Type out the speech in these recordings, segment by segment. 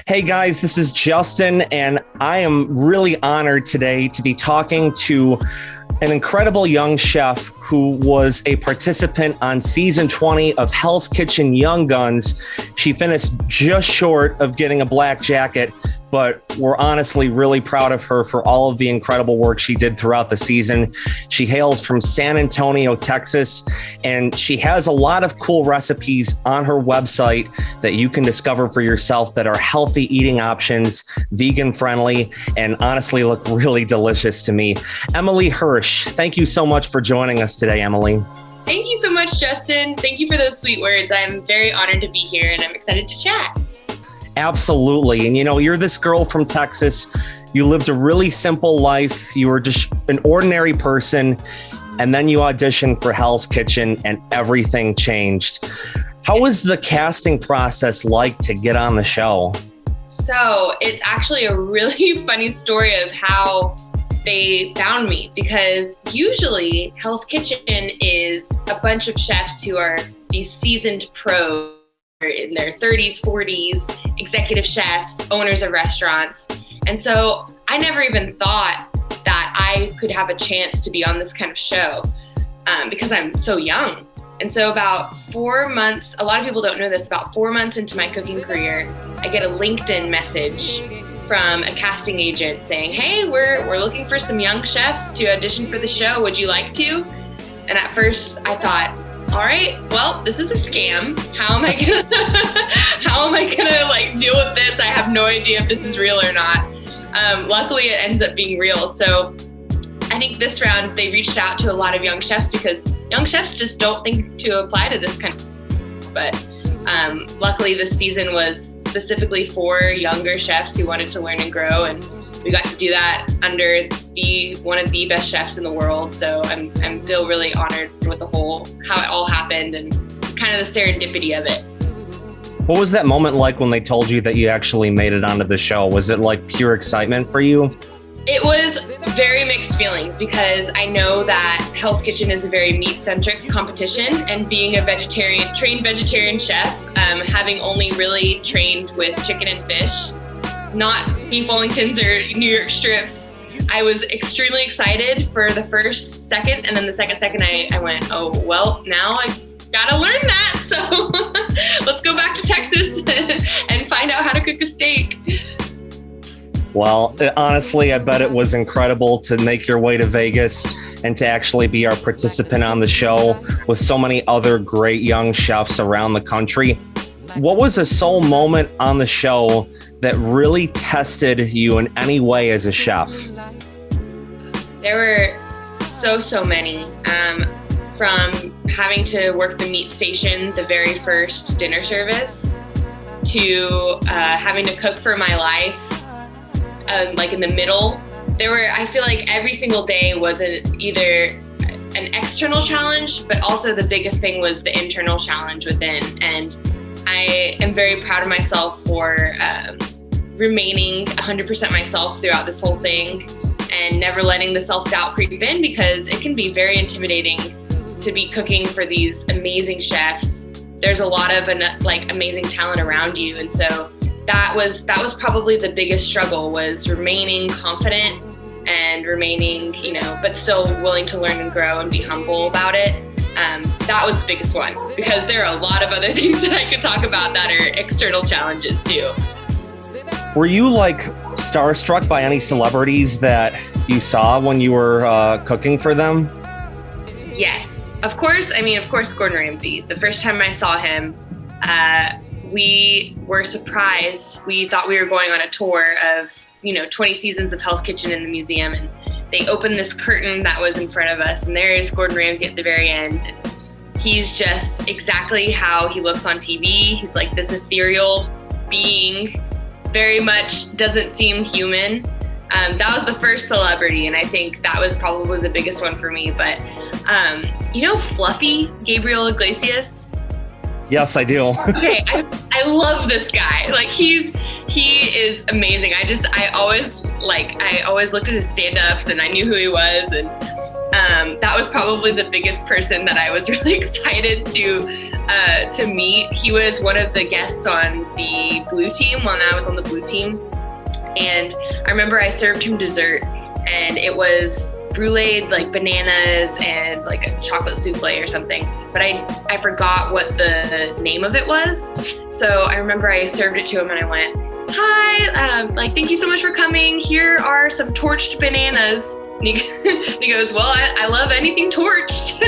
Hey guys, this is Justin, and I am really honored today to be talking to an incredible young chef who was a participant on season 20 of Hell's Kitchen Young Guns. She finished just short of getting a black jacket, but we're honestly really proud of her for all of the incredible work she did throughout the season. She hails from San Antonio, Texas, and she has a lot of cool recipes on her website that you can discover for yourself that are healthy eating options, vegan friendly, and honestly look really delicious to me. Emily Hersh, thank you so much for joining us today, Emily. Thank you so much, Justin. Thank you for those sweet words. I'm very honored to be here and I'm excited to chat. Absolutely. And you're this girl from Texas. You lived a really simple life. You were just an ordinary person. And then you auditioned for Hell's Kitchen and everything changed. How was the casting process like to get on the show? So it's actually a really funny story of how they found me, because usually Hell's Kitchen is a bunch of chefs who are these seasoned pros in their 30s, 40s, executive chefs, owners of restaurants. And so I never even thought that I could have a chance to be on this kind of show because I'm so young. And so about 4 months, a lot of people don't know this, about 4 months into my cooking career, I get a LinkedIn message from a casting agent saying, hey, we're looking for some young chefs to audition for the show. Would you like to? And at first I thought, all right, well, this is a scam. How am I gonna like deal with this? I have no idea if this is real or not. Luckily it ends up being real. So I think this round they reached out to a lot of young chefs because young chefs just don't think to apply to this kind of, but luckily this season was specifically for younger chefs who wanted to learn and grow, and we got to do that under one of the best chefs in the world. So I'm feel really honored with how it all happened and kind of the serendipity of it. What was that moment like when they told you that you actually made it onto the show? Was it like pure excitement for you? It was very mixed feelings because I know that Hell's Kitchen is a very meat-centric competition, and being a trained vegetarian chef, having only really trained with chicken and fish, not beef Wellingtons or New York strips, I was extremely excited for the first second, and then the second I went, oh, well, now I gotta learn that, so let's go back to Texas and find out how to cook a steak. Well, honestly, I bet it was incredible to make your way to Vegas and to actually be our participant on the show with so many other great young chefs around the country. What was a sole moment on the show that really tested you in any way as a chef? There were so many. From having to work the meat station, the very first dinner service, to having to cook for my life. Like in the middle, I feel like every single day was either an external challenge, but also the biggest thing was the internal challenge within. And I am very proud of myself for remaining 100% myself throughout this whole thing and never letting the self-doubt creep in, because it can be very intimidating to be cooking for these amazing chefs. There's a lot of amazing talent around you. And so that was probably the biggest struggle, was remaining confident and remaining, but still willing to learn and grow and be humble about it. That was the biggest one, because there are a lot of other things that I could talk about that are external challenges too. Were you starstruck by any celebrities that you saw when you were cooking for them? Yes, of course. Gordon Ramsay. The first time I saw him, we were surprised. We thought we were going on a tour of, 20 seasons of Hell's Kitchen in the museum, and they opened this curtain that was in front of us, and there is Gordon Ramsay at the very end. He's just exactly how he looks on TV. He's like this ethereal being, very much doesn't seem human. That was the first celebrity, and I think that was probably the biggest one for me. But Fluffy, Gabriel Iglesias? Yes, I do. Okay, I love this guy. He is amazing. I always looked at his stand-ups and I knew who he was, and That was probably the biggest person that I was really excited to meet. He was one of the guests on the blue team when I was on the blue team. And I remember I served him dessert, and it was bruleed like bananas and like a chocolate souffle or something. But I forgot what the name of it was. So I remember I served it to him and I went, "Hi, thank you so much for coming. Here are some torched bananas." And he goes, "Well, I love anything torched."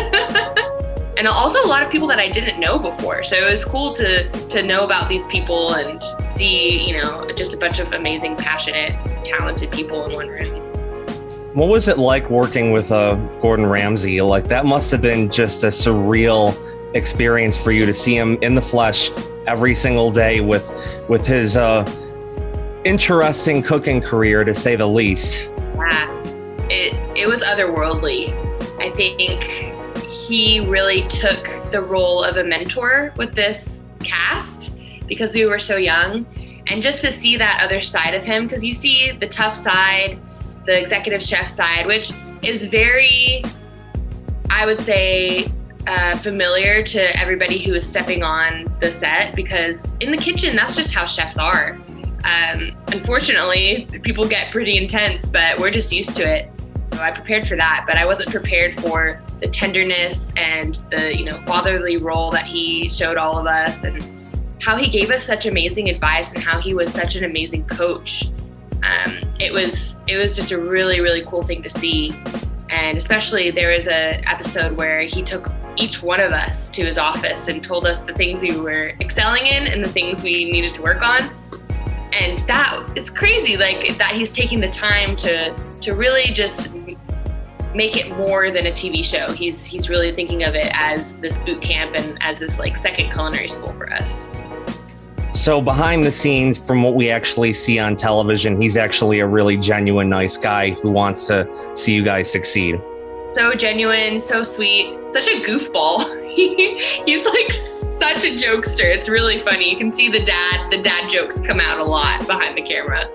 And also a lot of people that I didn't know before. So it was cool to know about these people and see, just a bunch of amazing, passionate, talented people in one room. What was it like working with Gordon Ramsay? Like, that must have been just a surreal experience for you to see him in the flesh every single day with his interesting cooking career, to say the least. Yeah, it was otherworldly. I think he really took the role of a mentor with this cast because we were so young. And just to see that other side of him, because you see the tough side, the executive chef side, which is very, I would say, familiar to everybody who is stepping on the set, because in the kitchen, that's just how chefs are. Unfortunately, people get pretty intense, but we're just used to it. So I prepared for that, but I wasn't prepared for the tenderness and the fatherly role that he showed all of us, and how he gave us such amazing advice and how he was such an amazing coach. It was just a really, really cool thing to see. And especially there was an episode where he took each one of us to his office and told us the things we were excelling in and the things we needed to work on. And it's crazy, like that he's taking the time to really just make it more than a TV show. He's really thinking of it as this boot camp and as this like second culinary school for us. So behind the scenes, from what we actually see on television, he's actually a really genuine, nice guy who wants to see you guys succeed. So genuine, so sweet, such a goofball. He's like such a jokester. It's really funny. You can see the dad jokes come out a lot behind the camera.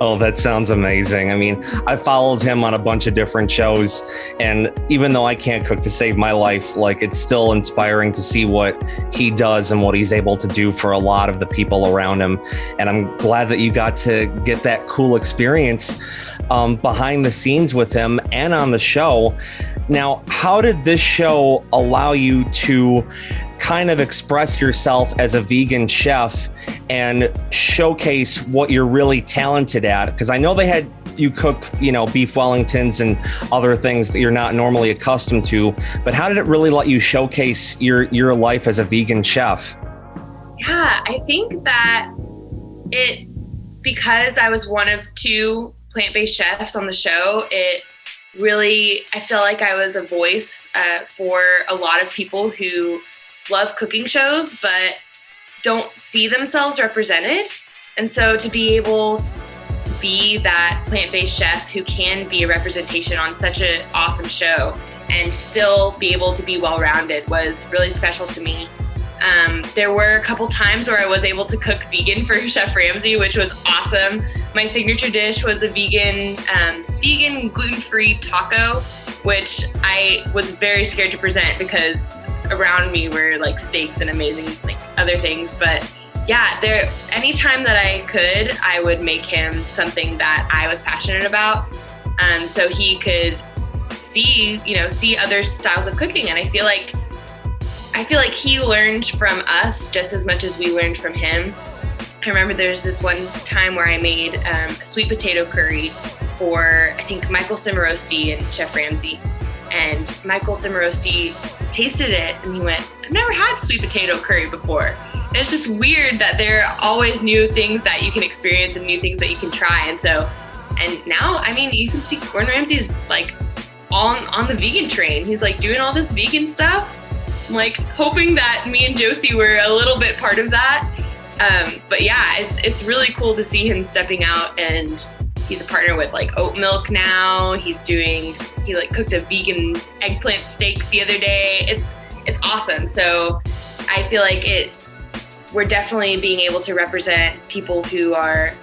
Oh, that sounds amazing. I mean, I followed him on a bunch of different shows, and even though I can't cook to save my life, like, it's still inspiring to see what he does and what he's able to do for a lot of the people around him. And I'm glad that you got to get that cool experience behind the scenes with him and on the show. Now, how did this show allow you to kind of express yourself as a vegan chef and showcase what you're really talented at? Because I know they had you cook, beef Wellingtons and other things that you're not normally accustomed to, but how did it really let you showcase your life as a vegan chef? Yeah, I think that because I was one of two plant-based chefs on the show, I feel like I was a voice for a lot of people who love cooking shows but don't see themselves represented. And so to be able to be that plant-based chef who can be a representation on such an awesome show and still be able to be well-rounded was really special to me. There were a couple times where I was able to cook vegan for Chef Ramsay, which was awesome. My signature dish was a vegan gluten-free taco, which I was very scared to present because around me were like steaks and amazing like other things. But yeah, anytime that I could, I would make him something that I was passionate about, so he could see other styles of cooking. And I feel like he learned from us just as much as we learned from him. I remember there's this one time where I made a sweet potato curry for, I think, Michael Cimarosti and Chef Ramsay. And Michael Cimarosti tasted it and he went, "I've never had sweet potato curry before." And it's just weird that there are always new things that you can experience and new things that you can try. And now, I mean, you can see Gordon Ramsay's like on the vegan train. He's like doing all this vegan stuff. I'm like hoping that me and Josie were a little bit part of that. But yeah, it's really cool to see him stepping out, and he's a partner with like oat milk now. He like cooked a vegan eggplant steak the other day. It's awesome. So I feel like we're definitely being able to represent people who are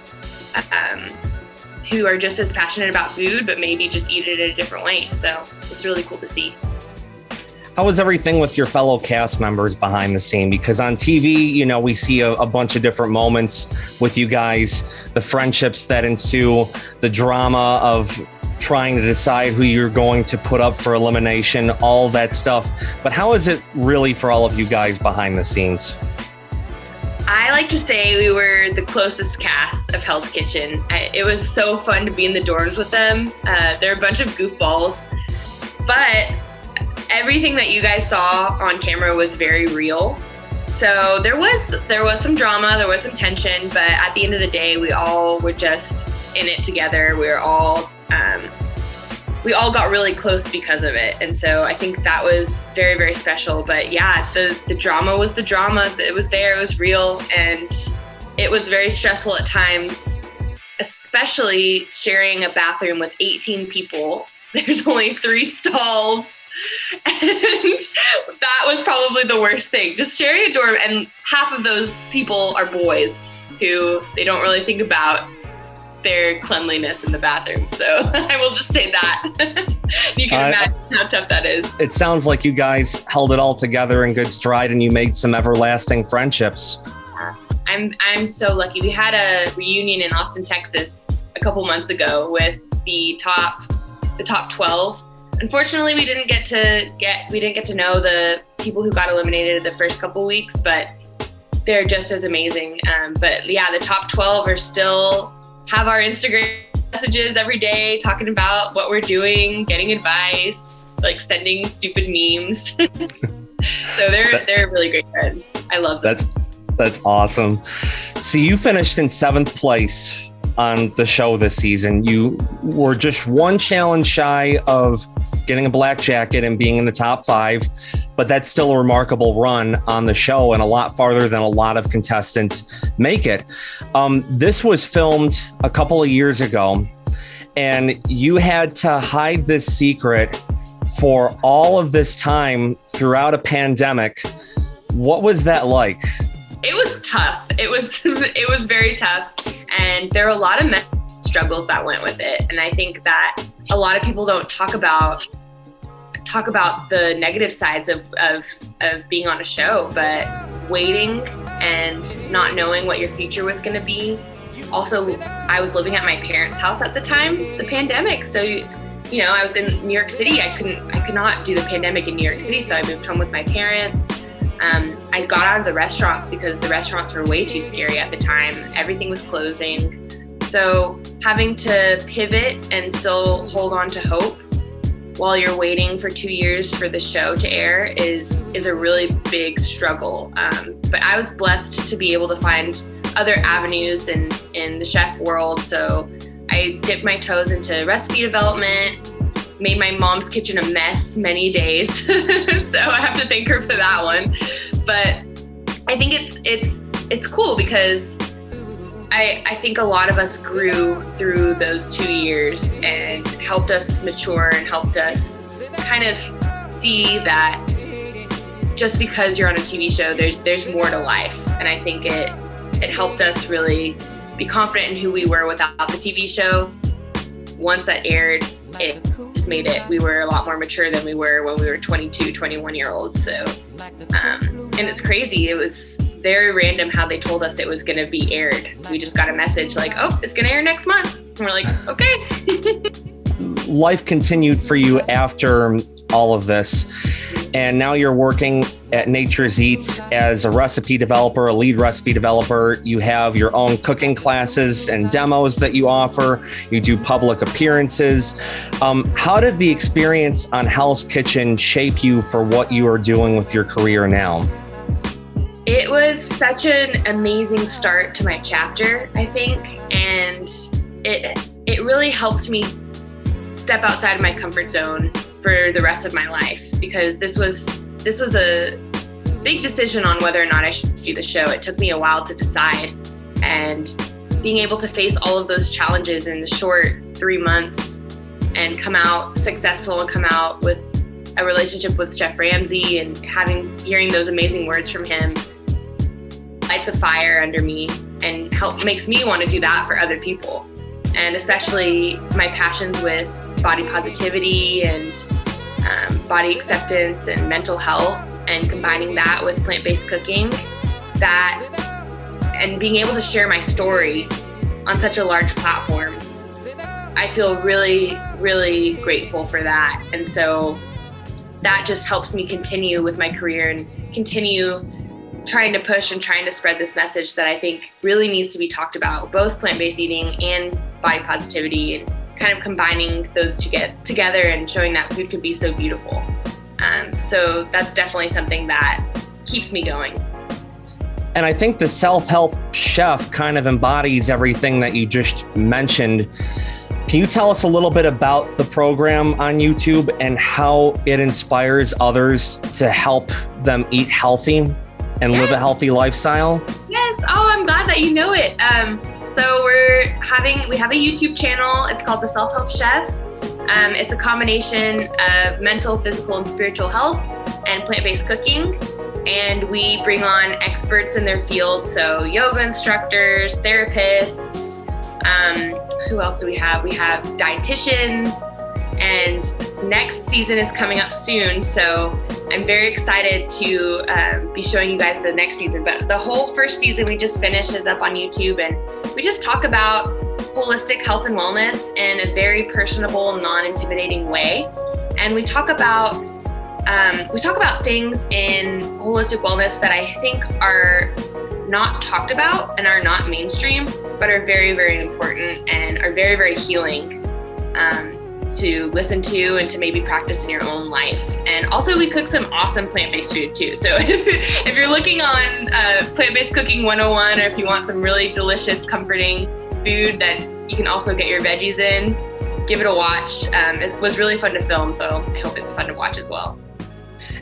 who are just as passionate about food, but maybe just eat it in a different way. So it's really cool to see. How was everything with your fellow cast members behind the scene? Because on TV, we see a bunch of different moments with you guys, the friendships that ensue, the drama of trying to decide who you're going to put up for elimination, all that stuff. But how is it really for all of you guys behind the scenes? I like to say we were the closest cast of Hell's Kitchen. It was so fun to be in the dorms with them. They're a bunch of goofballs, but everything that you guys saw on camera was very real. So there was some drama, there was some tension, but at the end of the day, we all were just in it together. We all got really close because of it. And so I think that was very, very special. But yeah, the drama was the drama. It was there, it was real, and it was very stressful at times, especially sharing a bathroom with 18 people. There's only 3 stalls. And that was probably the worst thing. Just sharing a dorm, and half of those people are boys who they don't really think about their cleanliness in the bathroom. So I will just say that. You can imagine how tough that is. It sounds like you guys held it all together in good stride and you made some everlasting friendships. I'm so lucky. We had a reunion in Austin, Texas a couple months ago with the top 12. Unfortunately, we didn't get to know the people who got eliminated the first couple weeks, but they're just as amazing. But yeah, the top 12 are still have our Instagram messages every day, talking about what we're doing, getting advice, like sending stupid memes. So they're really great friends. I love them. That's awesome. So you finished in 7th place on the show this season. You were just one challenge shy of getting a black jacket and being in the top 5, but that's still a remarkable run on the show and a lot farther than a lot of contestants make it. This was filmed a couple of years ago, and you had to hide this secret for all of this time throughout a pandemic. What was that like? It was tough. It was very tough, and there were a lot of mental struggles that went with it. And I think that a lot of people don't talk about the negative sides of being on a show, but waiting and not knowing what your future was going to be. Also, I was living at my parents' house at the time, the pandemic. So, I was in New York City. I could not do the pandemic in New York City. So I moved home with my parents. I got out of the restaurants because the restaurants were way too scary at the time. Everything was closing. So having to pivot and still hold on to hope while you're waiting for 2 years for the show to air is a really big struggle. But I was blessed to be able to find other avenues in the chef world. So I dipped my toes into recipe development, made my mom's kitchen a mess many days. So I have to thank her for that one. But I think it's cool because I think a lot of us grew through those 2 years and helped us mature and helped us kind of see that just because you're on a TV show, there's more to life. And I think it helped us really be confident in who we were without the TV show. Once that aired, it just made it, we were a lot more mature than we were when we were 22, 21-year-olds. So, and it's crazy. It was very random how they told us it was going to be aired. We just got a message like, oh, it's going to air next month. And we're like, okay. Life continued for you after all of this. And now you're working at Nature's Eats as a recipe developer, a lead recipe developer. You have your own cooking classes and demos that you offer. You do public appearances. How did the experience on Hell's Kitchen shape you for what you are doing with your career now? It was such an amazing start to my chapter, I think. And it really helped me step outside of my comfort zone for the rest of my life, because this was a big decision on whether or not I should do the show. It took me a while to decide, and being able to face all of those challenges in the short 3 months and come out successful and come out with a relationship with Chef Ramsay and hearing those amazing words from him lights a fire under me and makes me want to do that for other people. and especially my passions with body positivity and body acceptance and mental health, and combining that with plant-based cooking, and being able to share my story on such a large platform. I feel really, really grateful for that. And so that just helps me continue with my career and continue trying to push and trying to spread this message that I think really needs to be talked about, both plant-based eating and body positivity, and kind of combining those together and showing that food can be so beautiful. So that's definitely something that keeps me going. And I think the Self-Help Chef kind of embodies everything that you just mentioned. Can you tell us a little bit about the program on YouTube and how it inspires others to help them eat healthy and live a healthy lifestyle? Yes. Oh, I'm glad that you know it. So we have a YouTube channel. It's called the SelfHelp Chef. It's a combination of mental, physical, and spiritual health and plant-based cooking. And we bring on experts in their field. So yoga instructors, therapists, who else do we have? We have dietitians, and next season is coming up soon. So I'm very excited to be showing you guys the next season. But the whole first season we just finished is up on YouTube, and we just talk about holistic health and wellness in a very personable, non-intimidating way. And we talk about things in holistic wellness that I think are not talked about and are not mainstream, but are very, very important and are very, very healing to listen to and to maybe practice in your own life. And also we cook some awesome plant-based food too. So if you're looking on Plant-Based Cooking 101, or if you want some really delicious, comforting food that you can also get your veggies in, give it a watch. It was really fun to film, so I hope it's fun to watch as well.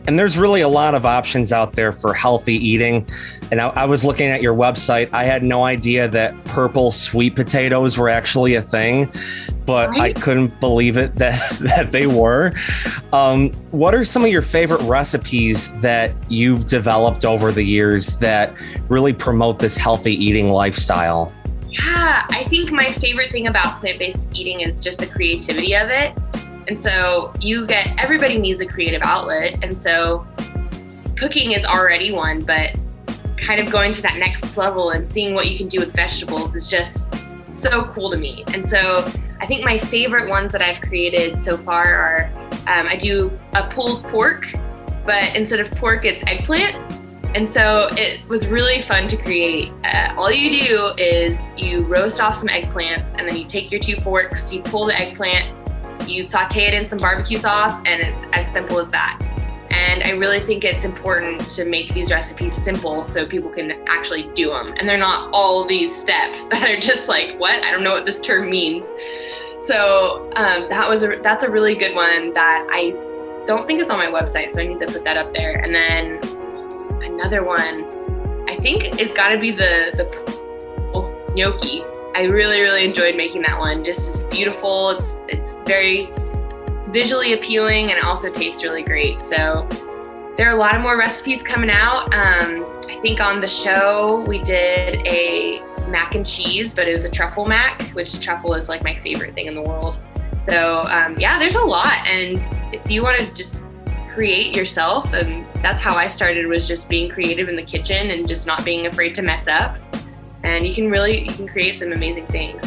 And there's really a lot of options out there for healthy eating. And I was looking at your website. I had no idea that purple sweet potatoes were actually a thing, but right? I couldn't believe it that they were. What are some of your favorite recipes that you've developed over the years that really promote this healthy eating lifestyle? Yeah, I think my favorite thing about plant-based eating is just the creativity of it. And so everybody needs a creative outlet. And so cooking is already one, but kind of going to that next level and seeing what you can do with vegetables is just so cool to me. And so I think my favorite ones that I've created so far are, I do a pulled pork, but instead of pork, it's eggplant. And so it was really fun to create. All you do is you roast off some eggplants, and then you take your 2 forks, you pull the eggplant, you saute it in some barbecue sauce, and it's as simple as that. And I really think it's important to make these recipes simple so people can actually do them. And they're not all these steps that are just like, what? I don't know what this term means. So that's a really good one that I don't think is on my website, so I need to put that up there. And then another one, I think it's got to be the gnocchi. I really, really enjoyed making that one. Just it's beautiful. It's very visually appealing, and it also tastes really great. So there are a lot of more recipes coming out. I think on the show we did a mac and cheese, but it was a truffle mac, which truffle is like my favorite thing in the world. So there's a lot. And if you want to just create yourself, and that's how I started, was just being creative in the kitchen and just not being afraid to mess up. And you can create some amazing things.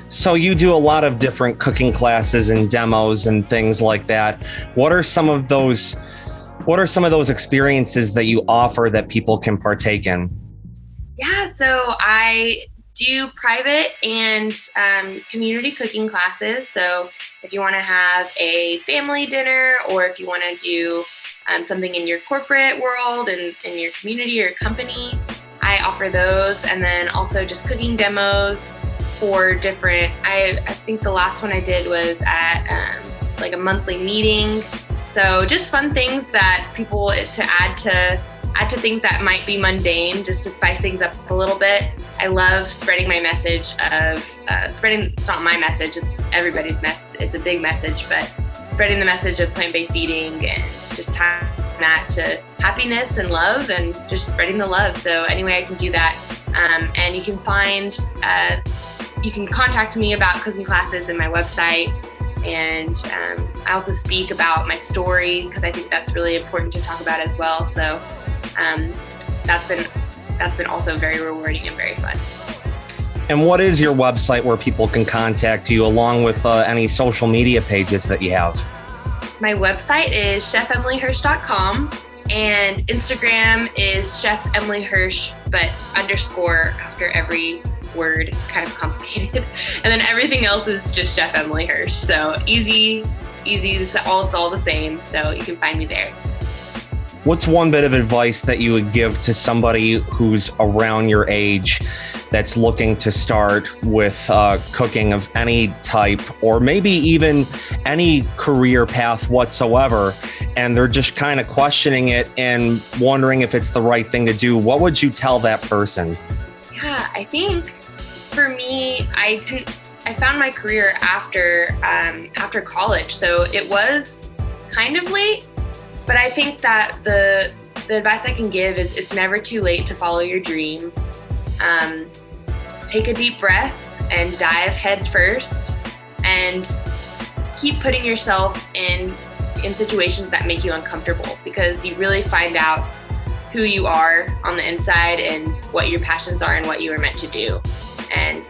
So you do a lot of different cooking classes and demos and things like that. What are some of those experiences that you offer that people can partake in? Yeah, so I do private and community cooking classes. So if you want to have a family dinner, or if you want to do something in your corporate world and in your community or company, I offer those. And then also just cooking demos for different, I think the last one I did was at like a monthly meeting. So just fun things that people to add to things that might be mundane, just to spice things up a little bit. I love spreading my message of it's not my message, it's everybody's message. It's a big message, but spreading the message of plant-based eating and just tying that to happiness and love, and just spreading the love. So anyway, I can do that. And you can find you can contact me about cooking classes in my website. And I also speak about my story because I think that's really important to talk about as well. So that's been also very rewarding and very fun. And what is your website where people can contact you, along with any social media pages that you have? My website is chefemilyhersh.com, and Instagram is Chef Emily Hersh, but underscore after every word, kind of complicated. And then everything else is just Chef Emily Hersh. So easy, it's all the same. So you can find me there. What's one bit of advice that you would give to somebody who's around your age that's looking to start with cooking of any type, or maybe even any career path whatsoever, and they're just kind of questioning it and wondering if it's the right thing to do? What would you tell that person? Yeah, I think for me, I found my career after college, so it was kind of late. But I think that the advice I can give is it's never too late to follow your dream. Take a deep breath and dive head first, and keep putting yourself in situations that make you uncomfortable, because you really find out who you are on the inside and what your passions are and what you were meant to do. And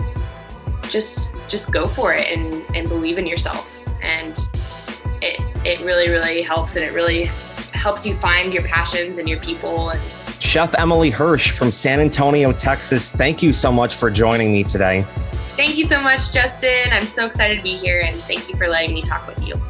just go for it and believe in yourself. And it really, really helps, and it really helps you find your passions and your people. And Chef Emily Hersh from San Antonio, Texas, thank you so much for joining me today. Thank you so much, Justin. I'm so excited to be here, and thank you for letting me talk with you.